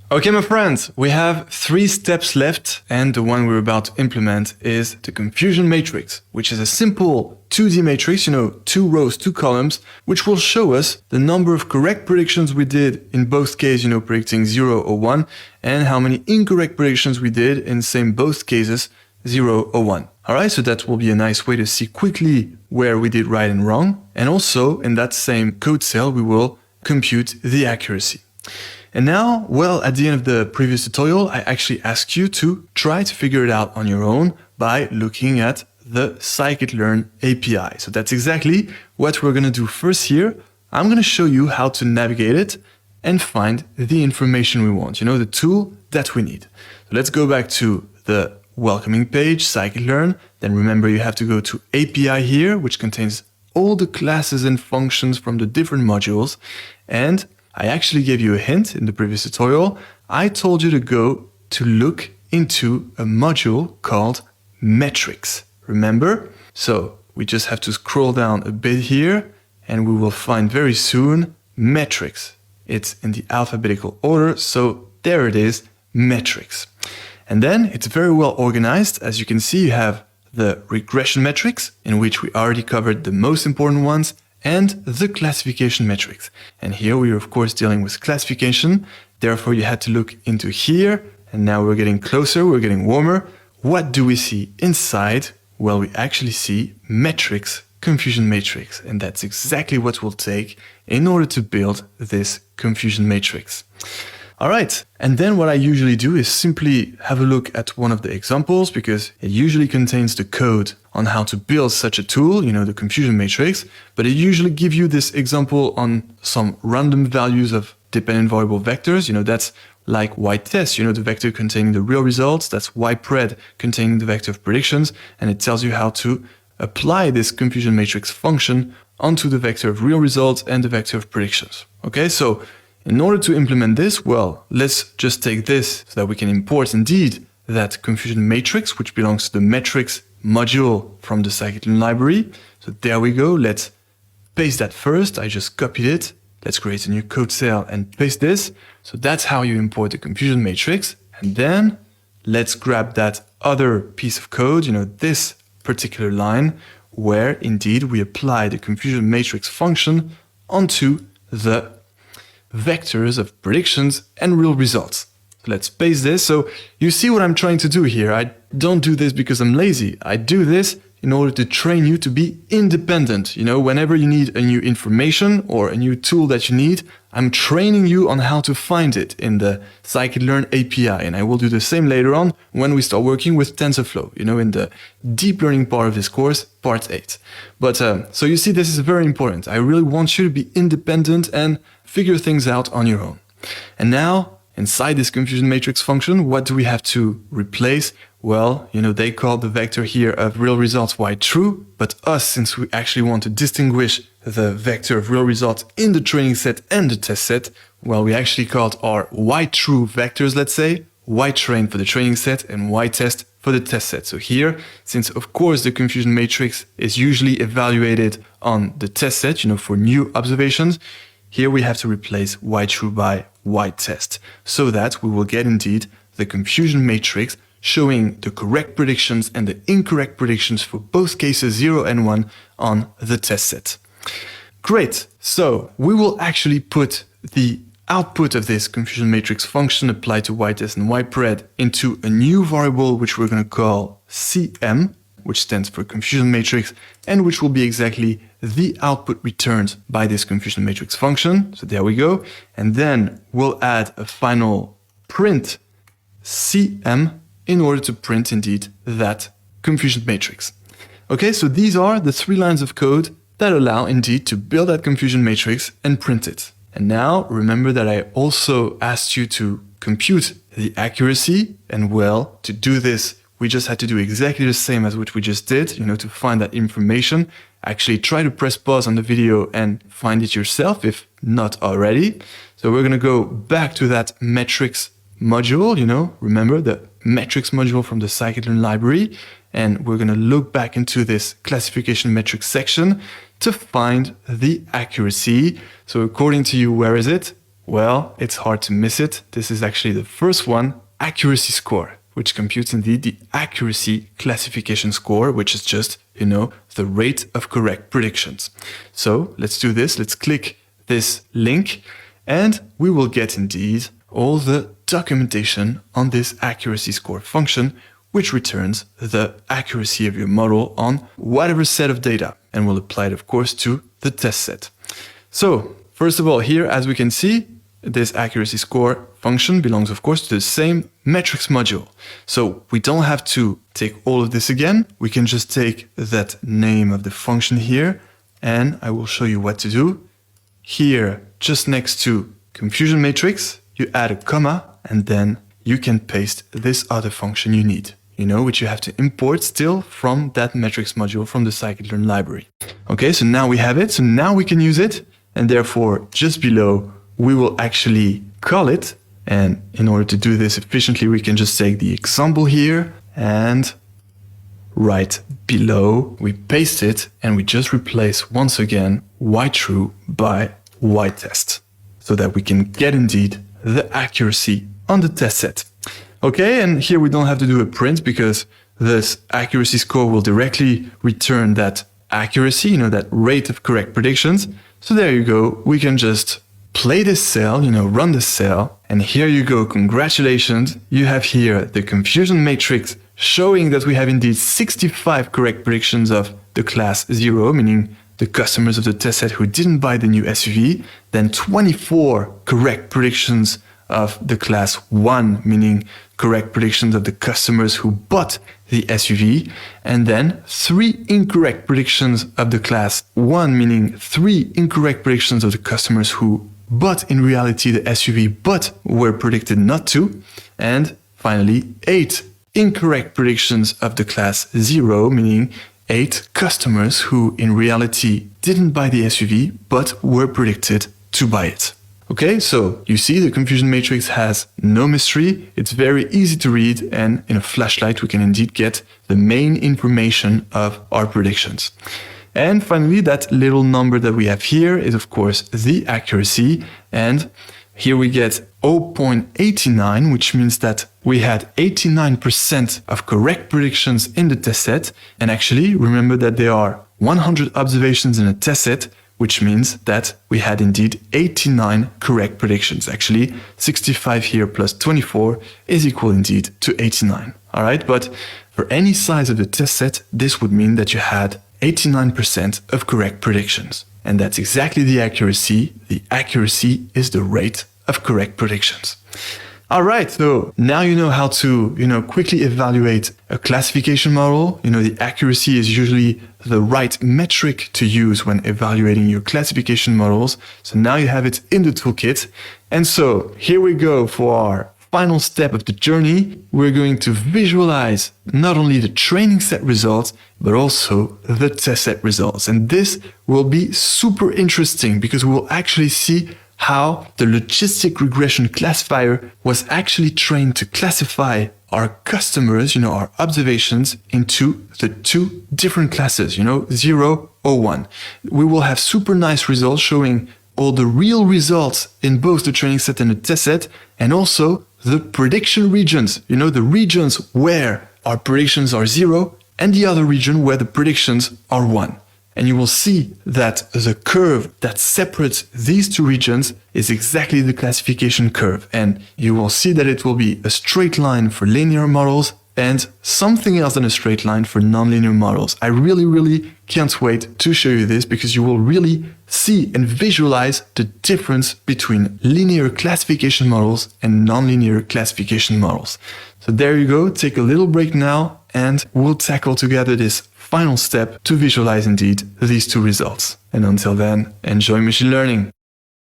Okay, my friends, we have 3 steps left, and the one we're about to implement is the confusion matrix, which is a simple 2D matrix, 2 rows, 2 columns, which will show us the number of correct predictions we did in both cases, predicting 0 or 1, and how many incorrect predictions we did in same both cases, 0 or 1. Alright, so that will be a nice way to see quickly where we did right and wrong, and also in that same code cell we will compute the accuracy. And now, well, at the end of the previous tutorial, I actually asked you to try to figure it out on your own by looking at the Scikit-learn API. So that's exactly what we're going to do first here. I'm going to show you how to navigate it and find the information we want, the tool that we need. So let's go back to the welcoming page, Scikit-learn. Then remember you have to go to API here, which contains all the classes and functions from the different modules. And I actually gave you a hint in the previous tutorial. I told you to go to look into a module called metrics. Remember? So we just have to scroll down a bit here and we will find very soon metrics. It's in the alphabetical order, so there it is, metrics. And then it's very well organized. As you can see, you have the regression metrics, in which we already covered the most important ones, and the classification metrics. And here we are of course dealing with classification, therefore you had to look into here, and now we're getting closer, we're getting warmer. What do we see inside? Well, we actually see metrics, confusion matrix, and that's exactly what we'll take in order to build this confusion matrix. Alright, and then what I usually do is simply have a look at one of the examples, because it usually contains the code on how to build such a tool, the confusion matrix, but it usually gives you this example on some random values of dependent variable vectors, that's like ytest, the vector containing the real results, that's ypred containing the vector of predictions, and it tells you how to apply this confusion matrix function onto the vector of real results and the vector of predictions. Okay, so in order to implement this, well, let's just take this so that we can import indeed that confusion matrix, which belongs to the metrics module from the Scikit-learn library. So there we go. Let's paste that first. I just copied it. Let's create a new code cell and paste this. So that's how you import the confusion matrix. And then let's grab that other piece of code, this particular line, where indeed we apply the confusion matrix function onto the vectors of predictions and real results. So let's paste this. So you see what I'm trying to do here. I don't do this because I'm lazy. I do this in order to train you to be independent. Whenever you need a new information or a new tool that you need, I'm training you on how to find it in the Scikit-learn API. And I will do the same later on when we start working with TensorFlow, in the deep learning part of this course, part 8. But so you see, this is very important. I really want you to be independent and figure things out on your own. And now, inside this confusion matrix function, what do we have to replace? Well, they call the vector here of real results y true, but us, since we actually want to distinguish the vector of real results in the training set and the test set, well, we actually called our y true vectors, let's say, y train for the training set and y test for the test set. So here, since of course the confusion matrix is usually evaluated on the test set, for new observations, here we have to replace y true by y test, so that we will get indeed the confusion matrix showing the correct predictions and the incorrect predictions for both cases 0 and 1 on the test set. Great, so we will actually put the output of this confusion matrix function applied to ytest and ypred into a new variable which we're going to call cm, which stands for confusion matrix, and which will be exactly the output returned by this confusion matrix function. So there we go. And then we'll add a final print cm in order to print indeed that confusion matrix. Okay, so these are the 3 lines of code that allow indeed to build that confusion matrix and print it. And now remember that I also asked you to compute the accuracy, and well, to do this we just had to do exactly the same as what we just did, to find that information. Actually try to press pause on the video and find it yourself if not already. So we're going to go back to that metrics module, remember the metrics module from the Scikit-learn library, and we're going to look back into this classification metrics section to find the accuracy. So according to you, where is it? Well, it's hard to miss it. This is actually the first one, accuracy score, which computes indeed the accuracy classification score, which is just, the rate of correct predictions. So let's do this. Let's click this link and we will get indeed all the documentation on this accuracy score function, which returns the accuracy of your model on whatever set of data, and we'll apply it, of course, to the test set. So first of all, here, as we can see, this accuracy score function belongs, of course, to the same metrics module. So we don't have to take all of this again. We can just take that name of the function here, and I will show you what to do. Here, just next to confusion matrix, you add a comma, and then you can paste this other function you need, which you have to import still from that metrics module from the Scikit-learn library. Okay, so now we have it. So now we can use it. And therefore, just below, we will actually call it. And in order to do this efficiently, we can just take the example here and right below, we paste it and we just replace once again yTrue by yTest so that we can get indeed the accuracy on the test set. Okay, and here we don't have to do a print because this accuracy score will directly return that accuracy, that rate of correct predictions. So there you go. We can just play this cell, run this cell. And here you go. Congratulations. You have here the confusion matrix showing that we have indeed 65 correct predictions of the class 0, meaning the customers of the test set who didn't buy the new SUV, then 24 correct predictions of the class 1, meaning correct predictions of the customers who bought the SUV, and then 3 incorrect predictions of the class 1, meaning 3 incorrect predictions of the customers who bought in reality the SUV but were predicted not to, and finally 8 incorrect predictions of the class 0, meaning 8 customers who in reality didn't buy the SUV but were predicted to buy it. Okay, so you see the confusion matrix has no mystery. It's very easy to read, and in a flashlight we can indeed get the main information of our predictions. And finally, that little number that we have here is of course the accuracy, and here we get 0.89, which means that we had 89% of correct predictions in the test set. And actually, remember that there are 100 observations in a test set, which means that we had indeed 89 correct predictions. Actually, 65 here plus 24 is equal indeed to 89. All right, but for any size of the test set, this would mean that you had 89% of correct predictions. And that's exactly the accuracy. The accuracy is the rate of correct predictions. All right, so now you know how to, quickly evaluate a classification model. The accuracy is usually the right metric to use when evaluating your classification models. So now you have it in the toolkit. And so here we go for our final step of the journey. We're going to visualize not only the training set results, but also the test set results. And this will be super interesting because we will actually see how the logistic regression classifier was actually trained to classify our customers, our observations into the 2 different classes, 0 or 1. We will have super nice results showing all the real results in both the training set and the test set, and also the prediction regions, the regions where our predictions are 0 and the other region where the predictions are 1. And you will see that the curve that separates these 2 regions is exactly the classification curve. And you will see that it will be a straight line for linear models and something else than a straight line for nonlinear models. I really can't wait to show you this because you will really see and visualize the difference between linear classification models and nonlinear classification models. So there you go. Take a little break now and we'll tackle together this final step to visualize indeed these 2 results. And until then, enjoy machine learning.